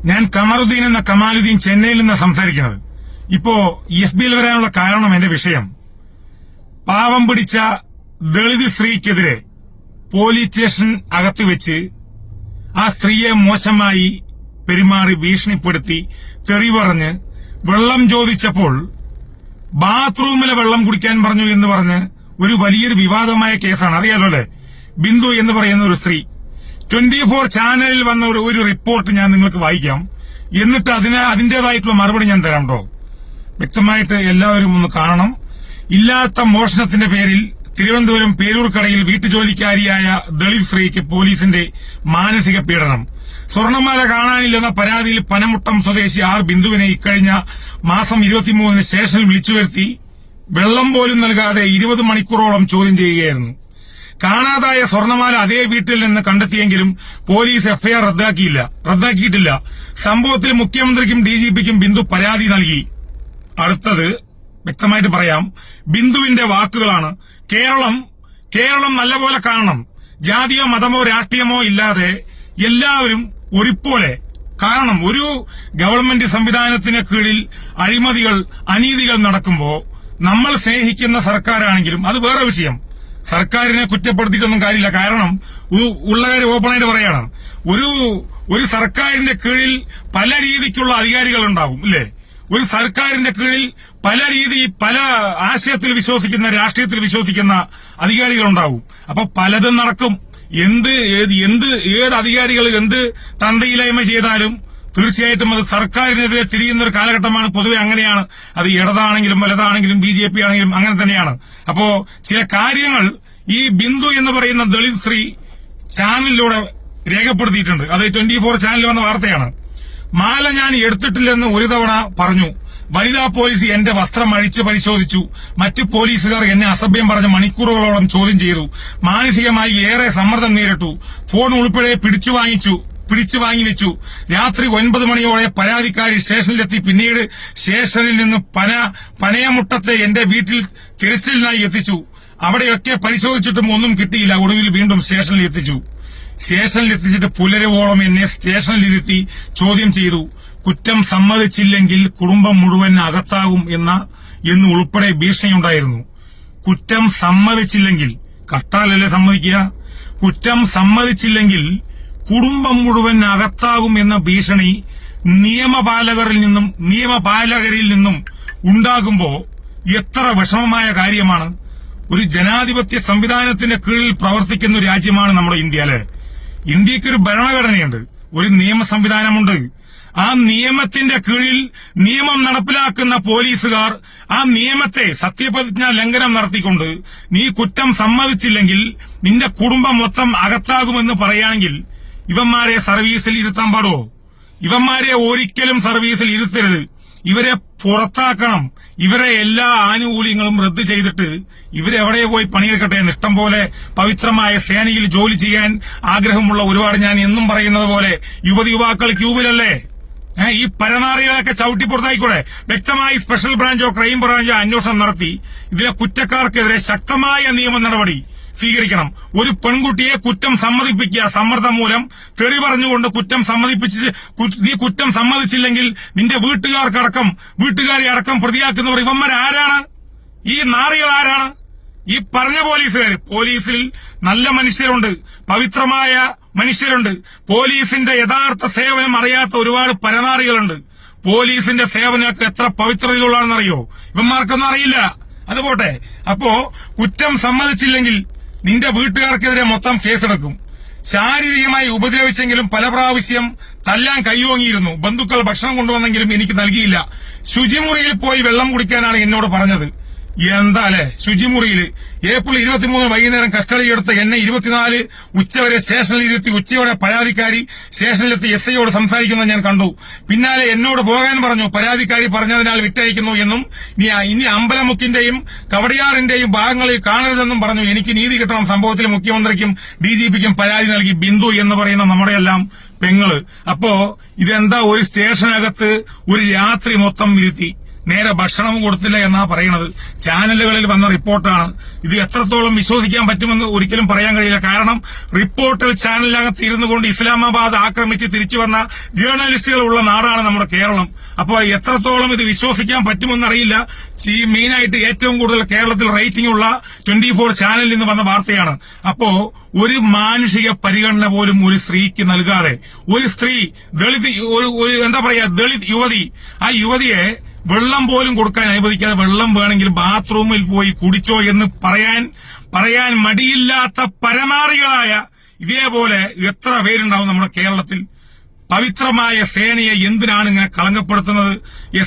ഞാൻ കമറുദ്ദീൻ എന്ന കമാലുദ്ദീൻ ചെന്നൈയിൽ നിന്ന് സംസാരിക്കുന്നത്. ഇപ്പോ FBയിൽ വരാനുള്ള കാരണം എന്റെ വിഷയം, പാവം പിടിച്ച ദളിത് സ്ത്രീക്കെതിരെ പോലീസ് സ്റ്റേഷൻ അകത്ത് വെച്ച് ആ സ്ത്രീയെ മോശമായി പെരുമാറി ഭീഷണിപ്പെടുത്തി തെറി പറഞ്ഞ് വെള്ളം ചോദിച്ചപ്പോൾ ബാത്റൂമിലെ വെള്ളം കുടിക്കാൻ പറഞ്ഞു എന്ന് പറഞ്ഞ് ഒരു വലിയൊരു വിവാദമായ കേസാണ്. അറിയാലോ അല്ലെ? ബിന്ദു എന്ന് പറയുന്ന ഒരു സ്ത്രീ 24 ചാനലിൽ വന്ന ഒരു റിപ്പോർട്ട് ഞാൻ നിങ്ങൾക്ക് വായിക്കാം. എന്നിട്ട് അതിന്റേതായിട്ടുള്ള മറുപടി ഞാൻ തരാം. വ്യക്തമായിട്ട് എല്ലാവരും ഒന്ന് കാണണം. ഇല്ലാത്ത മോഷണത്തിന്റെ പേരിൽ തിരുവനന്തപുരം പേരൂർക്കടയിൽ വീട്ടുജോലിക്കാരിയായ ദളിത് സ്ത്രീക്ക് പോലീസിന്റെ മാനസിക പീഡനം. സ്വർണ്ണമാല കാണാനില്ലെന്ന പരാതിയിൽ പനമുട്ടം സ്വദേശി ആർ ബിന്ദുവിനെ ഇക്കഴിഞ്ഞ മാസം 23 സ്റ്റേഷനിൽ വിളിച്ചു വരുത്തി വെള്ളം പോലും നൽകാതെ 20 മണിക്കൂറോളം ചോദ്യം ചെയ്യുകയായിരുന്നു. കാണാതായ സ്വർണ്ണമാല അതേ വീട്ടിൽ നിന്ന് കണ്ടെത്തിയെങ്കിലും പോലീസ് FIR റദ്ദാക്കിയിട്ടില്ല. സംഭവത്തിൽ മുഖ്യമന്ത്രിക്കും DGPക്കും ബിന്ദു പരാതി നൽകി. അടുത്തത് വ്യക്തമായിട്ട് പറയാം, ബിന്ദുവിന്റെ വാക്കുകളാണ്. കേരളം നല്ലപോലെ കാണണം. ജാതിയോ മതമോ രാഷ്ട്രീയമോ ഇല്ലാതെ എല്ലാവരും ഒരുപോലെ കാരണം ഒരു ഗവൺമെന്റ് സംവിധാനത്തിന് കീഴിൽ അഴിമതികൾ അനീതികൾ നടക്കുമ്പോ നമ്മൾ സ്നേഹിക്കുന്ന സർക്കാരാണെങ്കിലും അത് വേറെ വിഷയം. സർക്കാരിനെ കുറ്റപ്പെടുത്തിയിട്ടൊന്നും കാര്യമില്ല. കാരണം ഉള്ള കാര്യം ഓപ്പണായിട്ട് പറയാണ്, ഒരു സർക്കാരിന്റെ കീഴിൽ പല രീതിക്കുള്ള അധികാരികൾ ഉണ്ടാവും ഇല്ലേ? ഒരു സർക്കാരിന്റെ കീഴിൽ പല ആശയത്തിൽ വിശ്വസിക്കുന്ന രാഷ്ട്രീയത്തിൽ വിശ്വസിക്കുന്ന അധികാരികളുണ്ടാവും. അപ്പൊ പലതും നടക്കും. ഏത് അധികാരികൾ എന്ത് തന്തയില്ലായ്മ ചെയ്താലും തീർച്ചയായിട്ടും അത് സർക്കാരിനെതിരെ തിരിയുന്ന ഒരു കാലഘട്ടമാണ്. പൊതുവെ അങ്ങനെയാണ്. അത് ഇടതാണെങ്കിലും വലതാണെങ്കിലും BJP ആണെങ്കിലും അങ്ങനെ തന്നെയാണ്. അപ്പോ ചില കാര്യങ്ങൾ ഈ ബിന്ദു എന്ന് പറയുന്ന ദളിത് സ്ത്രീ ചാനലിലൂടെ രേഖപ്പെടുത്തിയിട്ടുണ്ട്. അത് 24 ചാനലിൽ വന്ന വാർത്തയാണ്. മാല ഞാൻ എടുത്തിട്ടില്ലെന്ന് ഒരു തവണ പറഞ്ഞു. വനിതാ പോലീസ് എന്റെ വസ്ത്രം അഴിച്ചു പരിശോധിച്ചു. മറ്റു പോലീസുകാർ എന്നെ അസഭ്യം പറഞ്ഞ് മണിക്കൂറുകളോളം ചോദ്യം ചെയ്തു. മാനസികമായി ഏറെ സമ്മർദ്ദം നേരിട്ടു. ഫോൺ ഉൾപ്പെടെ പിടിച്ചു വാങ്ങി വെച്ചു. രാത്രി 9 മണിയോടെ പരാതിക്കാരി സ്റ്റേഷനിലെത്തി. പിന്നീട് സ്റ്റേഷനിൽ നിന്ന് പനയമുട്ടത്തെ എന്റെ വീട്ടിൽ തിരച്ചിലിനായി എത്തിച്ചു. അവിടെയൊക്കെ പരിശോധിച്ചിട്ടും ഒന്നും കിട്ടിയില്ല. ഒടുവിൽ വീണ്ടും സ്റ്റേഷനിൽ എത്തിച്ചിട്ട് പുലരുവോളം എന്നെ സ്റ്റേഷനിലിരുത്തി ചോദ്യം ചെയ്തു. കുറ്റം സമ്മതിച്ചില്ലെങ്കിൽ കുടുംബം മുഴുവൻ അകത്താകും എന്ന് ഉൾപ്പെടെ ഭീഷണിയുണ്ടായിരുന്നു. കുറ്റം സമ്മതിച്ചില്ലെങ്കിൽ, കട്ടാലല്ലേ സമ്മതിക്കുക, കുറ്റം സമ്മതിച്ചില്ലെങ്കിൽ കുടുംബം മുഴുവൻ അകത്താകും എന്ന ഭീഷണി നിയമപാലകരിൽ നിന്നും ഉണ്ടാകുമ്പോ എത്ര വിഷമമായ കാര്യമാണ്. ഒരു ജനാധിപത്യ സംവിധാനത്തിന്റെ കീഴിൽ പ്രവർത്തിക്കുന്ന ഒരു രാജ്യമാണ് നമ്മുടെ ഇന്ത്യ അല്ലെ? ഇന്ത്യക്കൊരു ഭരണഘടനയുണ്ട്, ഒരു നിയമ സംവിധാനമുണ്ട്. ആ നിയമത്തിന്റെ കീഴിൽ നിയമം നടപ്പിലാക്കുന്ന പോലീസുകാർ ആ നിയമത്തെ സത്യപ്രതിജ്ഞാ ലംഘനം നടത്തിക്കൊണ്ട് നീ കുറ്റം സമ്മതിച്ചില്ലെങ്കിൽ നിന്റെ കുടുംബം മൊത്തം അകത്താകുമെന്ന് പറയുകയാണെങ്കിൽ ഇവന്മാരെ സർവീസിൽ ഇരുത്താൻ പാടുമോ? ഇവന്മാരെ ഒരിക്കലും സർവീസിൽ ഇരുത്തരുത്. ഇവരെ പുറത്താക്കണം. ഇവരെ എല്ലാ ആനുകൂല്യങ്ങളും റദ്ദ് ചെയ്തിട്ട് ഇവരെവിടെ പോയി പണിയെടുക്കട്ടെ. ഇഷ്ടം പോലെ പവിത്രമായ സേനയിൽ ജോലി ചെയ്യാൻ ആഗ്രഹമുള്ള ഒരുപാട്, ഞാൻ എന്നും പറയുന്നത് പോലെ യുവതിയുവാക്കൾ ക്യൂവിലല്ലേ? ഈ പരനാറികളൊക്കെ ചവിട്ടി പുറത്തായിക്കൂടെ? വ്യക്തമായി സ്പെഷ്യൽ ബ്രാഞ്ചോ ക്രൈം ബ്രാഞ്ചോ അന്വേഷണം നടത്തി ഇതിലെ കുറ്റക്കാർക്കെതിരെ ശക്തമായ നിയമ നടപടി സ്വീകരിക്കണം. ഒരു പെൺകുട്ടിയെ കുറ്റം സമ്മതിപ്പിക്കുക, സമ്മർദ്ദം മൂലം തെറി പറഞ്ഞുകൊണ്ട് നീ കുറ്റം സമ്മതിച്ചില്ലെങ്കിൽ നിന്റെ വീട്ടുകാരെ അടക്കം പ്രതിയാക്കുന്നവർ ഇവന്മാരാരാണ്? ഈ നാറികൾ ആരാണ്? ഈ പറഞ്ഞ പോലീസിൽ നല്ല മനുഷ്യരുണ്ട്, പവിത്രമായ മനുഷ്യരുണ്ട്. പോലീസിന്റെ യഥാർത്ഥ സേവനം അറിയാത്ത ഒരുപാട് പരനാറികളുണ്ട്. പോലീസിന്റെ സേവനമൊക്കെ എത്ര പവിത്രതയുള്ളതാണെന്നറിയോ? ഇവന്മാർക്കൊന്നും അറിയില്ല. അതുപോട്ടെ. അപ്പോ കുറ്റം സമ്മതിച്ചില്ലെങ്കിൽ നിന്റെ വീട്ടുകാർക്കെതിരെ മൊത്തം കേസെടുക്കും. ശാരീരികമായി ഉപദ്രവിച്ചെങ്കിലും പല പ്രാവശ്യം തല്ലാൻ കൈയോങ്ങിയിരുന്നു. ബന്ധുക്കൾ ഭക്ഷണം കൊണ്ടുവന്നെങ്കിലും എനിക്ക് നൽകിയില്ല. ശുചിമുറിയിൽ പോയി വെള്ളം കുടിക്കാനാണ് എന്നോട് പറഞ്ഞത്. എന്താ അല്ലെ? ശുചിമുറിയിൽ ഏപ്രിൽ 23 വൈകുന്നേരം കസ്റ്റഡിയെടുത്ത എന്നെ 24 ഉച്ചവരെ സ്റ്റേഷനിൽ ഇരുത്തി. ഉച്ചയോടെ പരാതിക്കാരി സ്റ്റേഷനിലെത്തി SIയോട് സംസാരിക്കുന്നത് ഞാൻ കണ്ടു. പിന്നാലെ എന്നോട് പോകാൻ പറഞ്ഞു. പരാതിക്കാരി പറഞ്ഞതിനാൽ വിട്ടയക്കുന്നു എന്നും ഇനി അമ്പലമുക്കിന്റെയും കവടിയാറിന്റെയും ഭാഗങ്ങളിൽ കാണരുതെന്നും പറഞ്ഞു. എനിക്ക് നീതി കിട്ടണം. സംഭവത്തിൽ മുഖ്യമന്ത്രിക്കും DGPക്കും പരാതി നൽകി. ബിന്ദു എന്ന് പറയുന്ന നമ്മുടെയെല്ലാം പെങ്ങള്. അപ്പോ ഇതെന്താ, ഒരു സ്റ്റേഷനകത്ത് ഒരു രാത്രി മൊത്തം ഇരുത്തി നേരെ ഭക്ഷണവും കൊടുത്തില്ല എന്നാ പറയണത്. ചാനലുകളിൽ വന്ന റിപ്പോർട്ടാണ്. ഇത് എത്രത്തോളം വിശ്വസിക്കാൻ പറ്റുമെന്ന് ഒരിക്കലും പറയാൻ കഴിയില്ല. കാരണം റിപ്പോർട്ടിൽ ചാനലിനകത്ത് ഇരുന്നു കൊണ്ട് ഇസ്ലാമാബാദ് ആക്രമിച്ച് തിരിച്ചു വന്ന ജേർണലിസ്റ്റുകൾ ഉള്ള നാടാണ് നമ്മുടെ കേരളം. അപ്പോൾ എത്രത്തോളം ഇത് വിശ്വസിക്കാൻ പറ്റുമെന്നറിയില്ല. മെയിനായിട്ട് ഏറ്റവും കൂടുതൽ കേരളത്തിൽ റേറ്റിംഗ് ഉള്ള 24 ചാനലിൽ നിന്ന് വന്ന വാർത്തയാണ്. അപ്പോ ഒരു മാനുഷിക പരിഗണന പോലും ഒരു സ്ത്രീക്ക് നൽകാതെ ഒരു സ്ത്രീ ദളിത് ദളിത് യുവതി, ആ യുവതിയെ വെള്ളം പോലും കൊടുക്കാൻ അനുവദിക്കാതെ വെള്ളം വേണമെങ്കിൽ ബാത്റൂമിൽ പോയി കുടിച്ചോ എന്ന് പറയാൻ മടിയില്ലാത്ത പരമാറികളായ ഇതേപോലെ എത്ര പേരുണ്ടാവും നമ്മുടെ കേരളത്തിൽ. പവിത്രമായ സേനയെ എന്തിനാണ് ഇങ്ങനെ കളങ്കപ്പെടുത്തുന്നത്?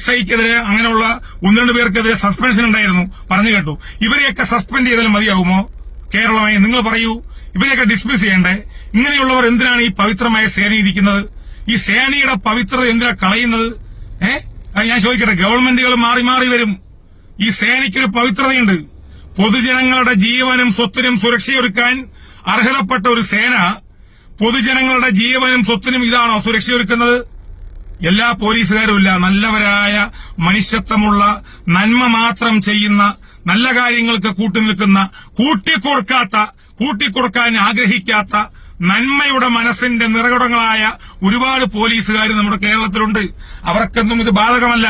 SIക്കെതിരെ അങ്ങനെയുള്ള 1-2 പേർക്കെതിരെ സസ്പെൻഷൻ ഉണ്ടായിരുന്നു, പറഞ്ഞു കേട്ടു. ഇവരെയൊക്കെ സസ്പെൻഡ് ചെയ്താലും മതിയാവുമോ കേരളമായി? നിങ്ങൾ പറയൂ. ഇവരെയൊക്കെ ഡിസ്മിസ് ചെയ്യണ്ടേ? ഇങ്ങനെയുള്ളവർ എന്തിനാണ് ഈ പവിത്രമായ സേന ഇരിക്കുന്നത്? ഈ സേനയുടെ പവിത്രത എന്തിനാ കളയുന്നത്? ഞാൻ ചോദിക്കട്ടെ, ഗവൺമെന്റുകൾ മാറി മാറി വരും. ഈ സേനയ്ക്കൊരു പവിത്രതയുണ്ട്. പൊതുജനങ്ങളുടെ ജീവനും സ്വത്തിനും സുരക്ഷയൊരുക്കാൻ അർഹതപ്പെട്ട ഒരു സേന പൊതുജനങ്ങളുടെ ജീവനും സ്വത്തിനും ഇതാണോ സുരക്ഷയൊരുക്കുന്നത്? എല്ലാ പോലീസുകാരും ഇല്ല. നല്ലവരായ മനുഷ്യത്വമുള്ള നന്മ മാത്രം ചെയ്യുന്ന നല്ല കാര്യങ്ങൾക്ക് കൂട്ടുനിൽക്കുന്ന കൂട്ടിക്കൊടുക്കാൻ ആഗ്രഹിക്കാത്ത നന്മയുടെ മനസ്സിന്റെ നിറകുടങ്ങളായ ഒരുപാട് പോലീസുകാർ നമ്മുടെ കേരളത്തിലുണ്ട്. അവർക്കൊന്നും ഇത് ബാധകമല്ല.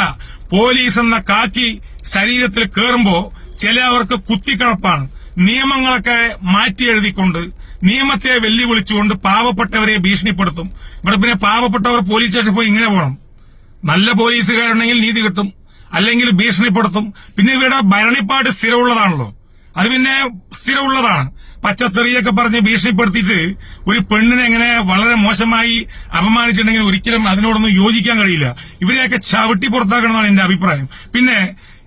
പോലീസ് എന്ന കാക്കി ശരീരത്തിൽ കയറുമ്പോ ചിലവർക്ക് കുത്തിക്കടപ്പാണ്. നിയമങ്ങളൊക്കെ മാറ്റി എഴുതിക്കൊണ്ട് നിയമത്തെ വെല്ലുവിളിച്ചുകൊണ്ട് പാവപ്പെട്ടവരെ ഭീഷണിപ്പെടുത്തും. ഇവിടെ പിന്നെ പാവപ്പെട്ടവർ പോലീസ് സ്റ്റേഷനിൽ പോയി ഇങ്ങനെ പോകണം. നല്ല പോലീസുകാരുണ്ടെങ്കിൽ നീതി കിട്ടും, അല്ലെങ്കിൽ ഭീഷണിപ്പെടുത്തും. പിന്നെ ഇവരുടെ ഭരണിപ്പാട് സ്ഥിരമുള്ളതാണല്ലോ, അത് പിന്നെ സ്ഥിരമുള്ളതാണ്. പച്ചത്തെറിയൊക്കെ പറഞ്ഞ് ഭീഷണിപ്പെടുത്തിയിട്ട് ഒരു പെണ്ണിനെ എങ്ങനെ വളരെ മോശമായി അപമാനിച്ചിട്ടുണ്ടെങ്കിൽ ഒരിക്കലും അതിനോടൊന്നും യോജിക്കാൻ കഴിയില്ല. ഇവരെയൊക്കെ ചവിട്ടി പുറത്താക്കണമെന്നാണ് എന്റെ അഭിപ്രായം. പിന്നെ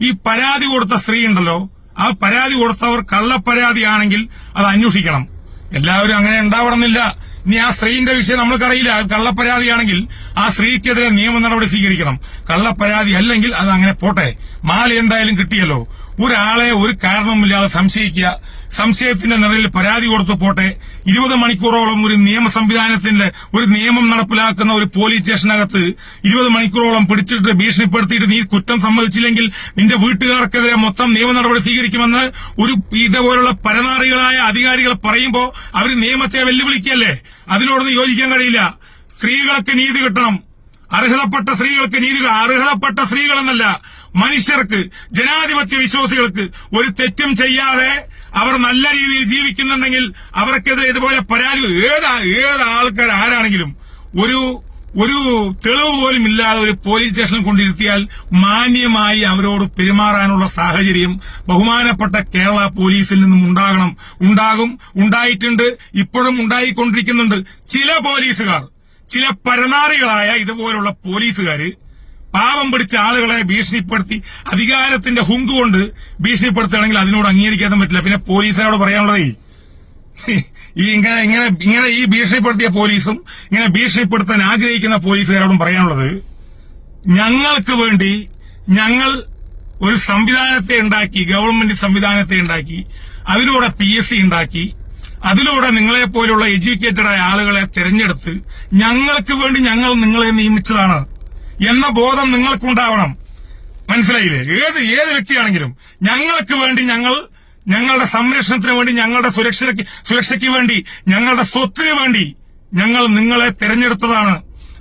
ഈ പരാതി കൊടുത്ത സ്ത്രീ ഉണ്ടല്ലോ, ആ പരാതി കൊടുത്തവർ കള്ളപ്പരാതിയാണെങ്കിൽ അത് അന്വേഷിക്കണം. എല്ലാവരും അങ്ങനെ ഉണ്ടാവണമെന്നില്ല. ഇനി ആ സ്ത്രീന്റെ വിഷയം നമ്മൾക്കറിയില്ല. കള്ളപ്പരാതിയാണെങ്കിൽ ആ സ്ത്രീക്കെതിരെ നിയമ നടപടി സ്വീകരിക്കണം. കള്ളപ്പരാതി അല്ലെങ്കിൽ അത് അങ്ങനെ പോട്ടെ. മാല എന്തായാലും കിട്ടിയല്ലോ. ഒരാളെ ഒരു കാരണവുമില്ലാതെ സംശയിക്കുക, സംശയത്തിന്റെ നിഴലിൽ പരാതി കൊടുത്തു പോട്ടെ. 20 മണിക്കൂറോളം ഒരു നിയമ സംവിധാനത്തിന്റെ ഒരു നിയമം നടപ്പിലാക്കുന്ന ഒരു പോലീസ് സ്റ്റേഷനകത്ത് 20 മണിക്കൂറോളം പിടിച്ചിട്ട് ഭീഷണിപ്പെടുത്തിയിട്ട് നീ കുറ്റം സമ്മതിച്ചില്ലെങ്കിൽ നിന്റെ വീട്ടുകാർക്കെതിരെ മൊത്തം നിയമ നടപടി സ്വീകരിക്കുമെന്ന് ഒരു ഇതേപോലുള്ള പരനാറികളായ അധികാരികൾ പറയുമ്പോ അവർ നിയമത്തെ വെല്ലുവിളിക്കല്ലേ? അതിനോടൊന്നും യോജിക്കാൻ കഴിയില്ല. സ്ത്രീകൾക്ക് നീതി കിട്ടണം. അർഹതപ്പെട്ട സ്ത്രീകൾക്ക് നീതി. അർഹതപ്പെട്ട സ്ത്രീകളെന്നല്ല, മനുഷ്യർക്ക്, ജനാധിപത്യ വിശ്വാസികൾക്ക് ഒരു തെറ്റും ചെയ്യാതെ അവർ നല്ല രീതിയിൽ ജീവിക്കുന്നുണ്ടെങ്കിൽ അവർക്കെതിരെ ഇതുപോലെ പരാതി ഏത് ആൾക്കാർ ആരാണെങ്കിലും ഒരു തെളിവ് പോലും ഇല്ലാതെ ഒരു പോലീസ് സ്റ്റേഷനിൽ കൊണ്ടിരുത്തിയാൽ മാന്യമായി അവരോട് പെരുമാറാനുള്ള സാഹചര്യം ബഹുമാനപ്പെട്ട കേരള പോലീസിൽ നിന്നും ഉണ്ടാകും, ഉണ്ടായിട്ടുണ്ട്, ഇപ്പോഴും ഉണ്ടായിക്കൊണ്ടിരിക്കുന്നുണ്ട്. ചില പരനാറികളായ ഇതുപോലുള്ള പോലീസുകാര് പാവം പിടിച്ച ആളുകളെ ഭീഷണിപ്പെടുത്തി അധികാരത്തിന്റെ ഹുങ്ക് കൊണ്ട് ഭീഷണിപ്പെടുത്തുകയാണെങ്കിൽ അതിനോട് അംഗീകരിക്കാൻ പറ്റില്ല. പിന്നെ പോലീസുകാരോട് പറയാനുള്ളതേ, ഇങ്ങനെ ഈ ഭീഷണിപ്പെടുത്തിയ പോലീസും ഇങ്ങനെ ഭീഷണിപ്പെടുത്താൻ ആഗ്രഹിക്കുന്ന പോലീസുകാരോടും പറയാനുള്ളത്, ഞങ്ങൾക്ക് വേണ്ടി ഞങ്ങൾ ഒരു സംവിധാനത്തെ ഉണ്ടാക്കി, ഗവൺമെന്റ് സംവിധാനത്തെ ഉണ്ടാക്കി, അതിലൂടെ PSC ഉണ്ടാക്കി, അതിലൂടെ നിങ്ങളെപ്പോലുള്ള എഡ്യൂക്കേറ്റഡായ ആളുകളെ തെരഞ്ഞെടുത്ത് ഞങ്ങൾക്ക് വേണ്ടി ഞങ്ങൾ നിങ്ങളെ നിയമിച്ചതാണ് എന്ന ബോധം നിങ്ങൾക്കുണ്ടാവണം. മനസ്സിലായില്ലേ? ഏത് വ്യക്തിയാണെങ്കിലും ഞങ്ങൾക്ക് വേണ്ടി ഞങ്ങളുടെ സംരക്ഷണത്തിന് വേണ്ടി, ഞങ്ങളുടെ സുരക്ഷയ്ക്ക് വേണ്ടി, ഞങ്ങളുടെ സ്വത്തിന് വേണ്ടി ഞങ്ങൾ നിങ്ങളെ തെരഞ്ഞെടുത്തതാണ്.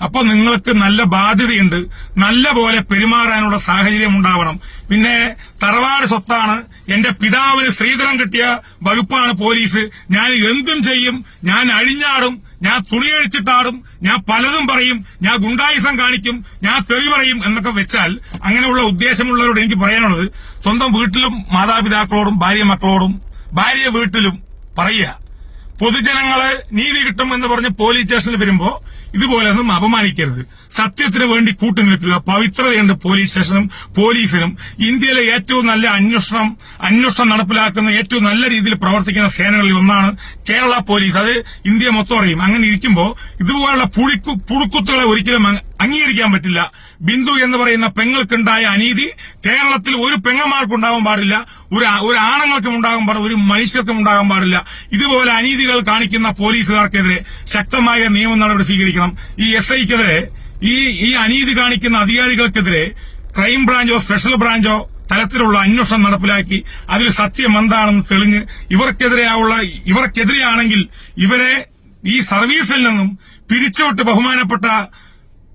അപ്പൊ നിങ്ങൾക്ക് നല്ല ബാധ്യതയുണ്ട്. നല്ല പോലെ പെരുമാറാനുള്ള സാഹചര്യം ഉണ്ടാവണം. പിന്നെ തറവാട് സ്വത്താണ്, എന്റെ പിതാവിന് സ്ത്രീധനം കിട്ടിയ വകുപ്പാണ് പോലീസ്, ഞാൻ എന്തും ചെയ്യും, ഞാൻ അഴിഞ്ഞാടും, ഞാൻ തുണിയഴിച്ചിട്ടാടും, ഞാൻ പലതും പറയും, ഞാൻ ഗുണ്ടായിസം കാണിക്കും, ഞാൻ തെറി പറയും എന്നൊക്കെ വെച്ചാൽ അങ്ങനെയുള്ള ഉദ്ദേശമുള്ളവരോട് എനിക്ക് പറയാനുള്ളത്, സ്വന്തം വീട്ടിലും മാതാപിതാക്കളോടും ഭാര്യ മക്കളോടും ഭാര്യ വീട്ടിലും പറയുക, പൊതുജനങ്ങള് നീതി കിട്ടും എന്ന് പറഞ്ഞ് പോലീസ് സ്റ്റേഷനിൽ വരുമ്പോ ഇതുപോലൊന്നും അപമാനിക്കരുത്. സത്യത്തിന് വേണ്ടി കൂട്ടുനിൽക്കുക. പവിത്രതയുണ്ട് പോലീസ് സ്റ്റേഷനും പോലീസിനും. ഇന്ത്യയിലെ ഏറ്റവും നല്ല അന്വേഷണം നടപ്പിലാക്കുന്ന ഏറ്റവും നല്ല രീതിയിൽ പ്രവർത്തിക്കുന്ന സേനകളിൽ ഒന്നാണ് കേരള പോലീസ്. അത് ഇന്ത്യ മൊത്തം അറിയും. അങ്ങനെ ഇരിക്കുമ്പോ ഇതുപോലുള്ള പുഴുക്കുത്തുകളെ ഒരിക്കലും അംഗീകരിക്കാൻ പറ്റില്ല. ബിന്ദു എന്ന് പറയുന്ന പെങ്ങൾക്കുണ്ടായ അനീതി കേരളത്തിൽ ഒരു പെങ്ങന്മാർക്കുണ്ടാകാൻ പാടില്ല, ഒരു ആണുങ്ങൾക്കും ഉണ്ടാകാൻ പാടില്ല, ഒരു മനുഷ്യർക്കും ഉണ്ടാകാൻ പാടില്ല. ഇതുപോലെ അനീതികൾ കാണിക്കുന്ന പോലീസുകാർക്കെതിരെ ശക്തമായ നിയമ നടപടി സ്വീകരിക്കണം. ഈ SIക്കെതിരെ, ഈ അനീതി കാണിക്കുന്ന അധികാരികൾക്കെതിരെ ക്രൈംബ്രാഞ്ചോ സ്പെഷ്യൽ ബ്രാഞ്ചോ തലത്തിലുള്ള അന്വേഷണം നടപ്പിലാക്കി അതിൽ സത്യം എന്താണെന്ന് തെളിഞ്ഞ് ഇവർക്കെതിരെയാണെങ്കിൽ ഇവരെ ഈ സർവീസിൽ നിന്നും പിരിച്ചുവിട്ട് ബഹുമാനപ്പെട്ട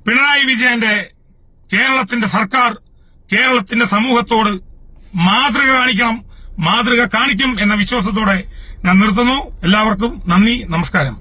പിണറായി വിജയന്റെ കേരളത്തിന്റെ സർക്കാർ കേരളത്തിന്റെ സമൂഹത്തോട് മാതൃക കാണിക്കും എന്ന വിശ്വാസത്തോടെ ഞാൻ നിർത്തുന്നു. എല്ലാവർക്കും നന്ദി, നമസ്കാരം.